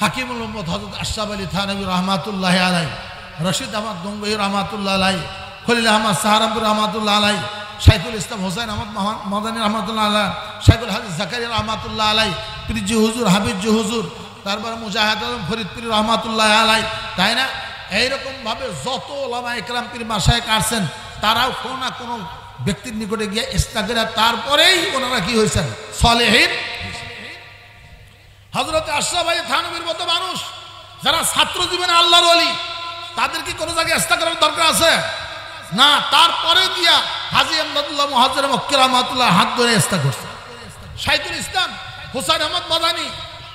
হাকিমুল উম্মত হযরত আশরাফ আলী থানভী রহমাতুল্লাহ আলাইহি, রশিদ আহমদ গঙ্গোহী রহমাতুল্লাহ আলাইহি, খলিল আহমদ সাহারানপুর রহমাতুল্লাহ আলাইহি, শাইখুল ইসলাম হোসেন আহমদ মাদানী রহমাতুল্লাহ আলাইহি, শাইখুল হাদিস জাকারিয়া রহমাতুল্লাহ আলাইহি, পীরজি হুজুর হাবিবজি হুজুর, তারপরে মুজাহিদ আলম ফরিদপুরি রহমাতুল্লাহ আলাইহি, তাই না? এইরকমভাবে যত ওলামা ইকরাম পীর মাশায়েখ আসছেন তারাও কোনো না কোনো ব্যক্তির নিকটে গিয়ে ইস্তেগফার, তারপরেই ওনারা কি হয়েছেন? সালেহীন। হযরত আশরাফ আলী থানভীর মতো মানুষ যারা ছাত্র জীবনে আল্লাহর ওলি, তাদের কি কোনো জায়গায় ইস্তেগফারের দরকার আছে? না। তারপরে গিয়া হাজী আমদাদুল্লাহ মুহাজ্জির মক্কি রহমাতুল্লাহ হাত ধরে ইস্তেগফার করছে। শাইখুল ইসলাম হুসাইন আহমদ মাদানী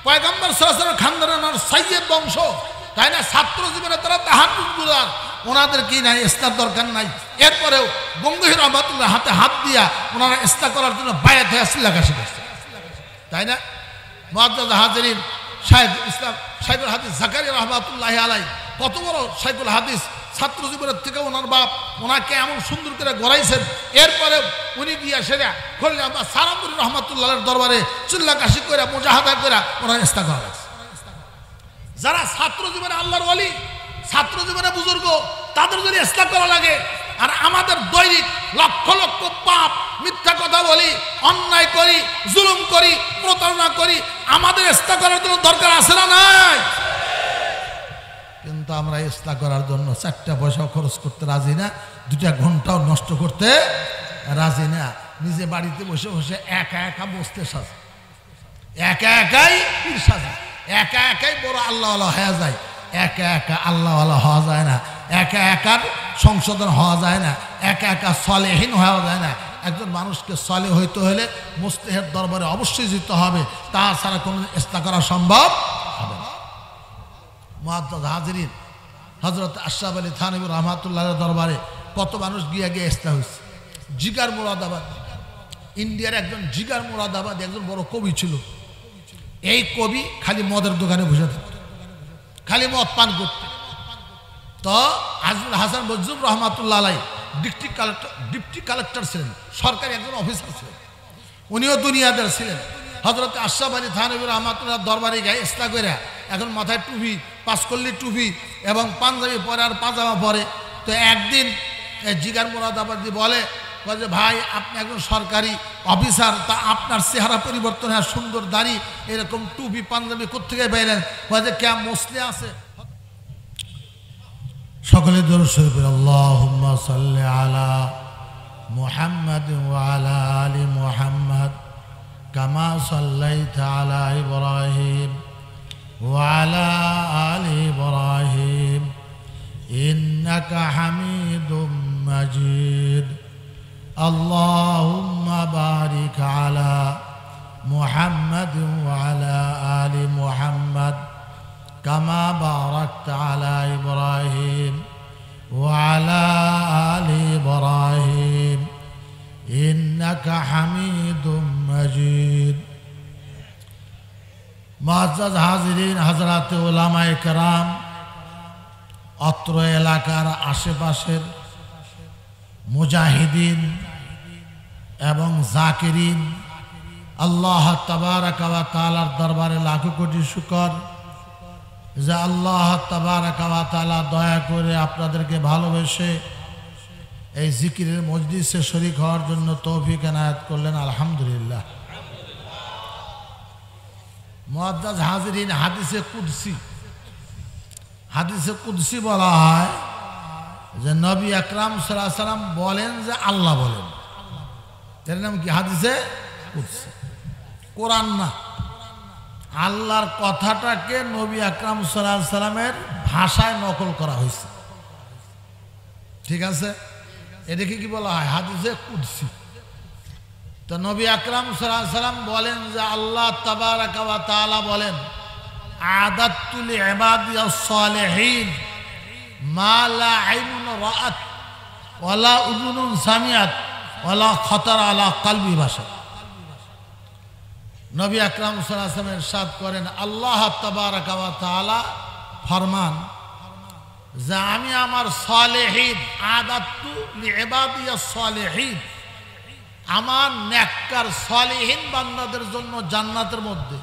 পয়গম্বর সাল্লাল্লাহু আলাইহি ওয়াসাল্লামের খানদানের সাইয়্যিদ বংশ, তাই না? ছাত্র জীবনে তারা তাহাজ্জুদ গুজার, ওনাদের কি নাই ইস্তেগফার দরকার নাই। এরপরেও গঙ্গোহী রহমাতুল্লাহ হাতে হাত দিয়া ওনারা ইস্তেগফার করার জন্য বায়াত হয়ে চিল্লাকাশি করছে, তাই না? মুআজ্জাজ হাজিরিন, শাইখুল ইসলাম শাইখুল হাদিস জাকারিয়া রহমাতুল্লাহ আলাইহি কত বড় শাইখুল হাদিস, ছাত্র জীবনের থেকে ওনার বাপ ওনাকে এমন সুন্দর করে গড়াইছেন। এরপরে উনি গিয়া সেরা খলিল আহমদ সাহারানপুরি রহমাতুল্লাহের দরবারে চিল্লাকাশি করে মুজাহাদা করে ওনার ইস্তেগফার করেছে। যারা ছাত্র জীবনে আল্লাহর ওলি, ছাত্র জীবনে বুজুর্গ, তাদের যদি ইস্তেগফার করা লাগে, আর আমাদের দৈনিক লক্ষ লক্ষ পাপ, মিথ্যা কথা বলি, অন্যায় করি, জুলুম করি, প্রতারণা করি, আমাদের ইস্তেগফার করার জন্য দরকার আছে না নাই? কিন্তু আমরা ইস্তেগফার করার জন্য 4টা পয়সাও খরচ করতে রাজি না, 2টা ঘন্টাও নষ্ট করতে রাজি না। নিজে বাড়িতে বসে বসে একা একা বসতে সাজে, একা একাই পীর সাজে, একা একাই বড় আল্লাহওয়ালা হয়ে যায়, একা একা আল্লাহওয়ালা হওয়া যায় না, একা একার সংশোধন হওয়া যায় না, একা একা সালেহীন হওয়া যায় না। একজন মানুষকে সালেহ হইতে হলে মুস্তাহের দরবারে অবশ্যই যেতে হবে, তাছাড়া কোনো ইস্তেগফার করা সম্ভব হবে না। মুআজ্জাজ হাজিরিন, হযরত আশরাফ আলী থানভী রহমাতুল্লাহের দরবারে কত মানুষ গিয়ে গিয়ে ইস্তেগফার হয়েছে। জিগার মুরাদাবাদ, ইন্ডিয়ার একজন জিগার মুরাদাবাদ একজন বড় কবি ছিল। এই কবি খালি মদের দোকানে বসে থাকত, খালি মদ পান করত। তো আজমুল হাসান বজরুল রহমাতুল্লাহ আলাইহি ডিপটি কালেক্টর ছিলেন, সরকারি একজন অফিসার ছিলেন, উনিও দুনিয়াদার ছিলেন। হযরত আশরাফ আলী থানভী রহমাতুল্লাহ দরবারে গায়ে ইস্তেগফার করে, এখন মাথায় টুপি, পাঁচকল্লি টুপি এবং পাঞ্জাবি পরে আর পাজামা পরে। তো একদিন জিগার মুরাদাবাদী বলে যে, ভাই আপনি একজন সরকারি অফিসার, তা আপনার চেহারা পরিবর্তন হয়, সুন্দর দাড়ি, এরকম টুপি পাঞ্জাবি কোত্থেকে পাইলেন? যে কে মুসলে আছে? সকলে দরুদ শরীফ আল্লাহুম্মা সাল্লি আলা মুহাম্মাদ ওয়া আলা আলি মুহাম্মাদ কামা সাল্লাইতা আলা ইব্রাহিম ওয়া আলা আলি ইব্রাহিম ইন্নাকা হামিদুম মাজিদ। আল্লাহুম্মা বারিক আলা মুহাম্মাদ ওয়া আলা আলি মুহাম্মাদ কামা বারাকতা আলা ইব্রাহিম ওয়া আলা আলি ইব্রাহিম ইন্নাকা হামিদুম মাজিদ। মুআজ্জাজ হাজিরিন, হযরতে উলামায়ে কেরাম, অত্র এলাকার আশেপাশের মুজাহিদিন এবং জাকিরিন, আল্লাহ তাবারাকা ওয়া তাআলার দরবারে লাখো কোটি শুকর যে আল্লাহ তাবারাকা ওয়া তাআলা দয়া করে আপনাদেরকে ভালোবেসে এই জিকিরের মজলিসে শরীক হওয়ার জন্য তৌফিক এনায়েত করলেন। আলহামদুলিল্লাহ। মুআজ্জাজ হাজিরিন, হাদিসে কুদসি বলা হয় যে নবী আকরাম সাল্লাল্লাহু আলাইহি ওয়াসাল্লাম বলেন যে আল্লাহ বলেন, এর নাম কি? হাদিসে কুদসি, কোরআন না। আল্লাহর কথাটাকে নবী আকরাম সাল্লাল্লাহু আলাইহি ওয়াসাল্লামের ভাষায় নকল করা হয়েছে, ঠিক আছে? এটাকে কি বলা হয়? হাদিসে কুদসি। তো নবী আকরাম সাল্লাল্লাহু আলাইহি ওয়াসাল্লাম বলেন যে আল্লাহ তাবারাকা ওয়া তাআলা বলেন, আদাতু লিইবাদিয়াস সালিহিন মা লা আইনুন রাআত ওয়া লা উযুনুন সামিআত ওয়া লা খাতার আলা কলবি বাশার। নবী আকরাম সাল্লাল্লাহু আলাইহি ওয়াসাল্লাম ইরশাদ করেন, আল্লাহ তাবারাকা ওয়া তাআলা ফরমান যে আমি আমার সালেহীন, আদাতু লিইবাদিয়াস সালিহিন, আমার নেককার সালেহীন বান্দাদের জন্য জান্নাতের মধ্যে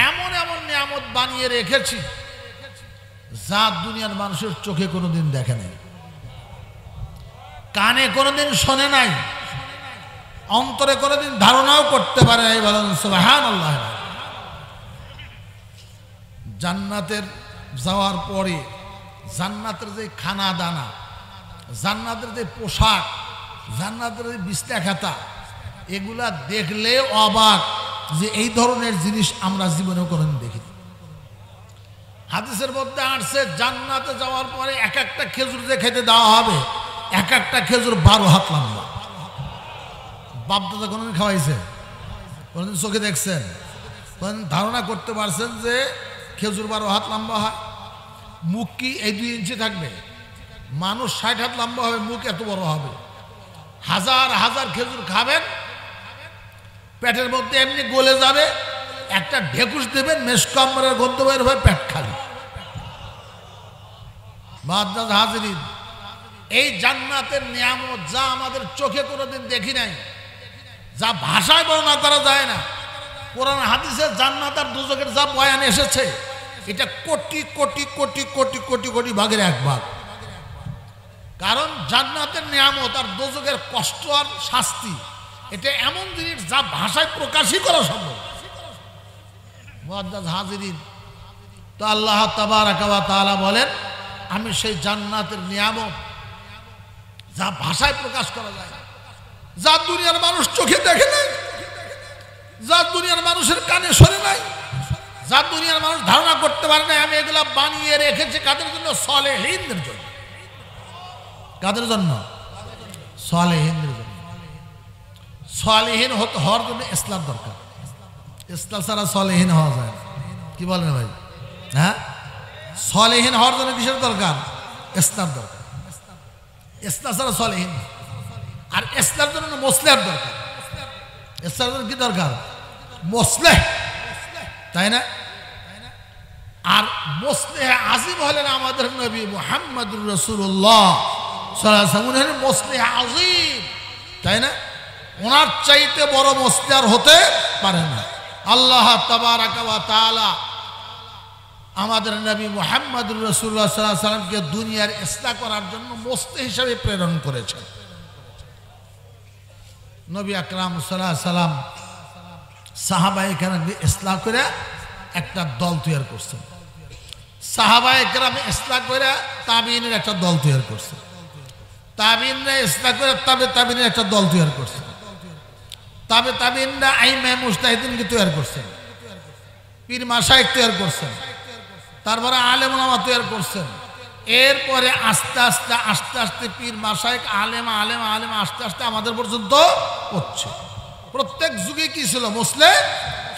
এমন এমন নিয়ামত বানিয়ে রেখেছি যা দুনিয়ার মানুষের চোখে কোনোদিন দেখে নাই, কানে কোনোদিন শোনে নাই, অন্তরে কোনোদিন ধারণাও করতে পারে নাই। বলেন সুবহানাল্লাহ। জান্নাতের যাওয়ার পরে জান্নাতের যে খানা দানা, জান্নাতের যে পোশাক, জান্নাতের যে বিছনা খাতা, এগুলা দেখলে অবাক যে এই ধরনের জিনিস আমরা জীবনেও কোনোদিন দেখিনি। হাদিসের মধ্যে আসছে জান্নাতে যাওয়ার পরে এক একটা খেজুর যে খেতে দেওয়া হবে, এক একটা খেজুর 12 হাত লম্বা। বাপদাদা কোনোদিন খাওয়াইছে? কোনোদিন চোখে দেখছেন? কোনোদিন ধারণা করতে পারছেন যে খেজুর 12 হাত লম্বা হয়? মুখ কি এই 2 ইঞ্চি থাকবে? মানুষ 60 হাত লম্বা হবে, মুখ এত বড় হবে। হাজার হাজার খেজুর খাবেন, পেটের মধ্যে এমনি গলে যাবে, একটা ঢেকুশ দেবেন, মেশকাম্বরের গন্ধ বের হয়ে পেট খালি। মুআজ্জাজ হাজিরিন, এই জান্নাতের নিয়ামত যা আমাদের চোখে কোনোদিন দেখি নাই, যা ভাষায় বর্ণনা করা যায় না, কোরআন হাদিসে জান্নাত আর দুজকের যা বয়ান এসেছে, এটা কোটি কোটি কোটি কোটি কোটি কোটি ভাগের 1 ভাগ। কারণ জান্নাতের নিয়ামত আর দোজকের কষ্ট আর শাস্তি, এটা এমন জিনিস যা ভাষায় প্রকাশই করা সম্ভব। মুআজ্জাজ হাজিরিন, তো আল্লাহ তাবারাকা ওয়া তাআলা বলেন, আমি সেই জান্নাতের নিয়ামত যা ভাষায় প্রকাশ করা যায় না, যা দুনিয়ার মানুষ চোখে দেখে নাই, যা দুনিয়ার মানুষের কানে শোনে নাই, যা দুনিয়ার মানুষ ধারণা করতে পারে না, আমি এগুলা বানিয়ে রেখেছি কাদের জন্য? সালেহীনদের জন্য। কাদের জন্য? সালেহীনদের জন্য। সালেহীন হওয়ার জন্য ইসলাম দরকার। ইসলাম ছাড়া সালেহীন হওয়া যায় না। কি বলেন ভাই? হ্যাঁ, সালেহীন হওয়ার জন্য কিসের দরকার? ইসলাম দরকার। ইসলাম ছাড়া সালেহীন। আর ইসলামের জন্য মুসলিম দরকার। ইসলামের জন্য কি দরকার? মুসলিম, তাই না? আর মুসলিহ আজিম হলেন আমাদের নবী মুহাম্মদুর রাসূলুল্লাহ সাল্লাল্লাহু আলাইহি ওয়াসাল্লাম। উনি হলেন মুসলিহ আজিম, তাই না? ওনার চাইতে বড় মুসলিহ আর হতে পারে না। আল্লাহ তাবারাকা ওয়া তাআলা আমাদের নবী মুহাম্মদুর রাসূলুল্লাহ সাল্লাল্লাহু আলাইহি ওয়াসাল্লামকে দুনিয়ার ইসলাহ করার জন্য মুসলিহ হিসেবে প্রেরণ করেছেন। নবী আকরাম সাল্লাল্লাহু আলাইহি ওয়াসাল্লাম সাহাবায়ে কেরাম ইসলাহ করে একটা দল তৈরি করছেন। সাহাবায়ে কেরাম ইসলাহ করে তাবিঈনের একটা দল তৈরি করছেন। তাবিঈনরা ইসলাহ করে তাবিঈনের একটা দল তৈরি করছেন। তাবিঈনরা আইমে মুজতাহিদিনকে তৈরি করছেন, পীর মাশায়েখ তৈরি করছেন, তারপরে আলেম ওলামা তৈরি করছেন। এরপরে আস্তে আস্তে আস্তে আস্তে পীর মাশায়েখ আলেম আস্তে আস্তে আমাদের পর্যন্ত পড়ছে। প্রত্যেক যুগে কি ছিল? মুসলিম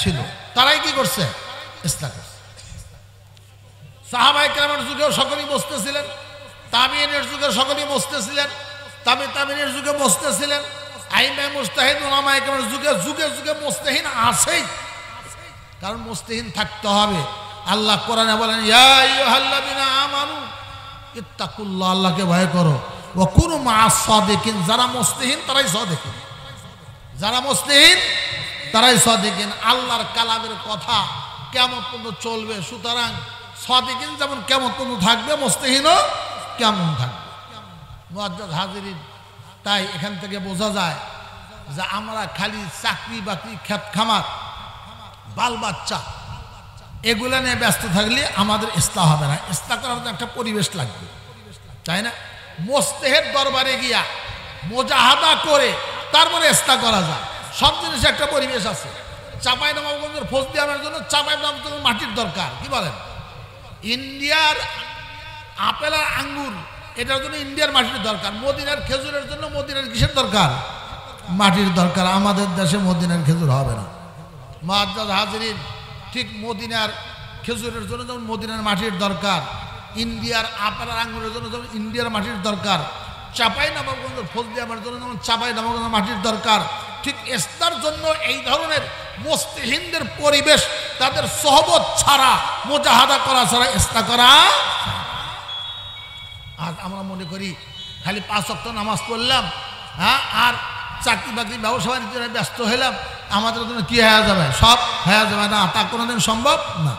ছিল। তারাই কি করছে? ইসলাম করছে। সাহাবায়ে কেরামের যুগেও সকলেই বসতেছিলেন, তাবিঈনের যুগে সকলেই বসতেছিলেন, তাবিঈনের যুগে বসতেছিলেন, আইমে মুজতাহিদ উলামায়ে কেরামের যুগে যুগে যুগে মুজতাহিদ আছেই। কারণ মুজতাহিদ থাকতে হবে। আল্লাহ কোরআনে বলেন, ইয়া আইয়ুহাল্লাযীনা আমানু ইত্তাকুল্লাহ, আল্লাহকে ভয় করো, ওয়া কুনু মা'আস সাদিকিন। যারা মুজতাহিদ তারাই সাদিকিন, যারা মুজতাহিদ তারাই সাদিকিন। আল্লাহর কালামের কথা কিয়ামত পর্যন্ত চলবে। সুতরাং সাদিকিন যেমন কিয়ামত পর্যন্ত থাকবে, মুজতাহিদও কেমন থাকবে। মুআজ্জাজ হাজিরিন, তাই এখান থেকে বোঝা যায় যে আমরা খালি চাকরি বাকরি, ক্ষেত খামার, বাল বাচ্চা এগুলা নিয়ে ব্যস্ত থাকলে আমাদের ইসলাহ হবে না। ইসলাহ করার জন্য একটা পরিবেশ লাগবে, তাই না? মুজতাহিদ দরবারে গিয়া মুজাহাদা করে তারপরে ইসলাহ করা যায়। সব জিনিসের একটা পরিবেশ আছে। চাঁপাইনবাবগঞ্জের ফজলি আমের জন্য চাঁপাইনবাবগঞ্জের মাটির দরকার। কি বলেন? ইন্ডিয়ার আপেল আর আঙ্গুর এটার জন্য ইন্ডিয়ার মাটির দরকার। মদিনার খেজুরের জন্য মদিনার কিসের দরকার? মাটির দরকার। আমাদের দেশে মদিনার খেজুর হবে না। মুআজ্জাজ হাজিরিন, ঠিক মদিনার খেজুরের জন্য যেমন মদিনার মাটির দরকার, ইন্ডিয়ার আপেল আর আঙ্গুরের জন্য যেমন ইন্ডিয়ার মাটির দরকার, চাঁপাইনবাবগঞ্জের ফজলি আমের জন্য যেমন চাঁপাইনবাবগঞ্জের মাটির দরকার, ঠিক ইসলার জন্য এই ধরনের মুজতাহিদদের পরিবেশ, তাদের সোহবত ছাড়া, মুজাহাদা করা ছাড়া ইসলাহ করা। আজ আমরা মনে করি খালি 5 ওয়াক্ত নামাজ পড়লাম, হ্যাঁ, আর চাকরি বাকরি ব্যবসা বাণিজ্যে ব্যস্ত হইলাম, আমাদের জন্য কি হয়ে যাবে? সব হয়ে যাবে না। তা কোনোদিন সম্ভব না।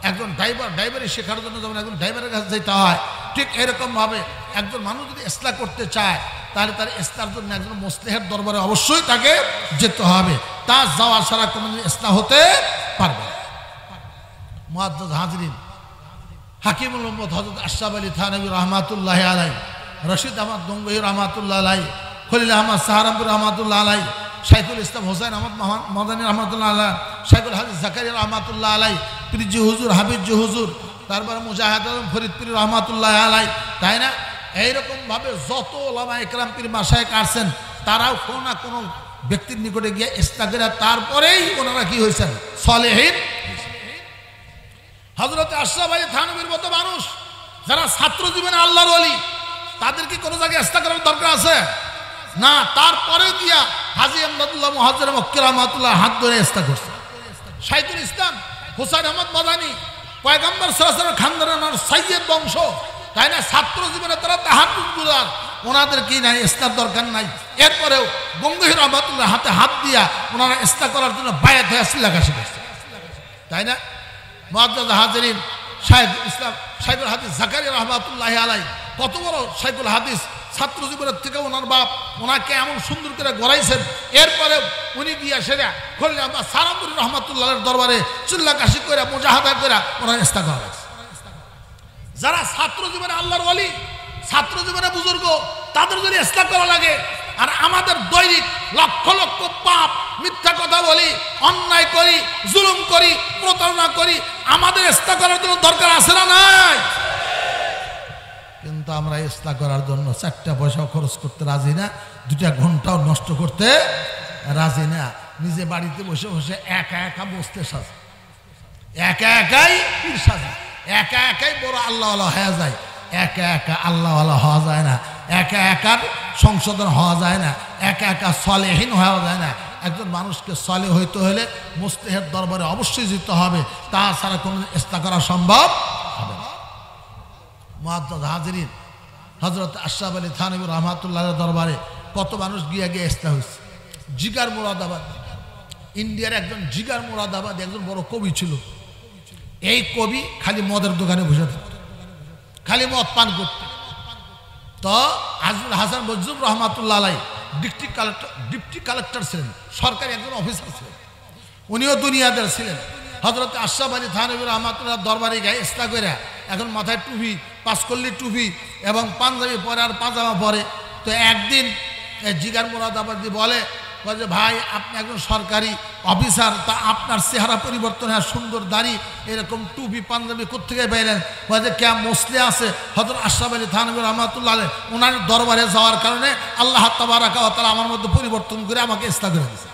একজন ড্রাইভারি শেখার জন্য যেমন একজন ড্রাইভারের কাছে যেতে হয়, ঠিক এরকমভাবে একজন মানুষ যদি ইসলাহ করতে চায় তাহলে তার ইসলার জন্য একজন মুসলিহের দরবারে অবশ্যই তাকে যেতে হবে। তা যাওয়া ছাড়া কোনোদিন ইসলাহ হতে পারবে না। মুআজ্জাজ হাজরিন, হাকিমুল উম্মত হযরত আশরাফ আলী থানভী রহমাতুল্লাহ আলাইহি, রশিদ আহমদ গঙ্গোহী রহমাতুল্লাহ আলাইহি, খলিল আহমদ সাহারানপুর রহমাতুল্লাহ আলাইহি, শাইখুল ইসলাম হোসেন আহমদ মাদানী রহমাতুল্লাহ আলাইহি, শাইখুল হাদিস জাকারিয়া রহমাতুল্লাহ আলাইহি, পীরজি হুজুর হাবিবজি হুজুর, তারপরে মুজাহিদ আলম ফরিদপুরি রহমাতুল্লাহ আলাইহি, তাই না? এইরকমভাবে যত ওলামা ইকরাম পীর মাশায়েখ আসছেন তারাও কোনো না কোনো ব্যক্তির নিকটে গিয়ে ইসলাহ করে তারপরেই ওনারা কি হয়েছেন? সালেহীন। হযরত আশরাফ আলী থানভীর মতো মানুষ যারা ছাত্র জীবনে আল্লাহর ওলি, তাদের কি কোনো জায়গায় ইসলাহ করার দরকার আছে? না। তারপরে গিয়া হাজী আমদাদুল্লাহ মুহাজ্জির মক্কি রহমাতুল্লাহ হাত ধরে ইসলাহ করছে। শাইখুল ইসলাম হুসাইন আহমদ মাদানী পয়গম্বর সাল্লাল্লাহু আলাইহি ওয়াসাল্লামের খানদানের সাইয়্যিদ বংশ, তাই না? ছাত্র জীবনে তারা তাহাজ্জুদ গুজার, ওনাদের কি নাই ইসলার দরকার নাই। এরপরেও গঙ্গোহী রহমাতুল্লাহ হাতে হাত দিয়া ওনারা ইসলাহ করার জন্য বায়াত হয়ে সিল্লাকাশি করছে, তাই না? মুআজ্জাজ হাজিরিন, শাইখুল ইসলাম শাইখুল হাদিস জাকারিয়া রহমাতুল্লাহ আলাইহি, কত বড় শাইখুল হাদিস, ছাত্র জীবনের থেকে ওনার বাপ ওনাকে এমন সুন্দর করে গড়াইছেন। এরপরে উনি গিয়া সেরা খলিল আহমদ সাহারানপুরি রহমাতুল্লাহের দরবারে চিল্লাকাশি করে মুজাহাদা করে ওনার ইসলাহ করা হয়েছে। যারা ছাত্র জীবনে আল্লাহর ওলি, ছাত্র জীবনে বুজুর্গ, তাদের যদি ইসলাহ করা লাগে, আর আমাদের দৈনিক লক্ষ লক্ষ পাপ, মিথ্যা কথা বলি, অন্যায় করি, জুলুম করি, প্রতারণা করি, আমাদের ইসলাহ করার জন্য দরকার আছে না নাই? কিন্তু আমরা ইসলাহ করার জন্য 4টা পয়সাও খরচ করতে রাজি না, 2টা ঘন্টাও নষ্ট করতে রাজি না। নিজে বাড়িতে বসে বসে একা একা বসতে সাজে, একা একাই পীর সাজে, একা একাই বড় আল্লাহওয়ালা হয়ে যায়, একা একা আল্লাহওয়ালা হওয়া যায় না, একা একার সংশোধন হওয়া যায় না, একা একা সালেহীন হওয়া যায় না। একজন মানুষকে সালেহ হইতে হলে মুসলিহের দরবারে অবশ্যই যেতে হবে, তাছাড়া কোনো ইসলাহ করা সম্ভব হবে না। মুআজ্জাজ হাজিরিন, হযরত আশরাফ আলী থানভী রহমাতুল্লাহের দরবারে কত মানুষ গিয়ে গিয়ে ইসলাহ হয়েছে। জিগার মুরাদাবাদ, ইন্ডিয়ার একজন জিগার মুরাদাবাদ একজন বড় কবি ছিল। এই কবি খালি মদের দোকানে বসে থাকত, খালি মদ পান করত। তো আজমুল হাসান মজজুব রহমাতুল্লাহ আলাইহি ডিপটি কালেক্টর ছিলেন, সরকারি একজন অফিসার ছিলেন, উনিও দুনিয়াদার ছিলেন। হযরত আশরাফ আলী থানভী রহমাতুল্লাহ দরবারে গায়ে ইসলাহ করে এখন মাথায় টুপি, পাঁচকল্লি টুপি এবং পাঞ্জাবি পরে আর পাজামা পরে। তো একদিন জিগার মুরাদাবাদী বলে যে ভাই, আপনি একজন সরকারি অফিসার, তা আপনার চেহারা পরিবর্তন হয়, সুন্দর দাড়ি, এরকম টুপি পাঞ্জাবি কোথেকে পেলেন? যে কে মসলে আছে হযরত আশরাফ আলী থানভী রহমাতুল্লাহ আলাইহি ওনার দরবারে যাওয়ার কারণে আল্লাহ তাবারাকা ওয়া তাআলা আমার মধ্যে পরিবর্তন করে আমাকে ইসলাহ করে দিয়েছে।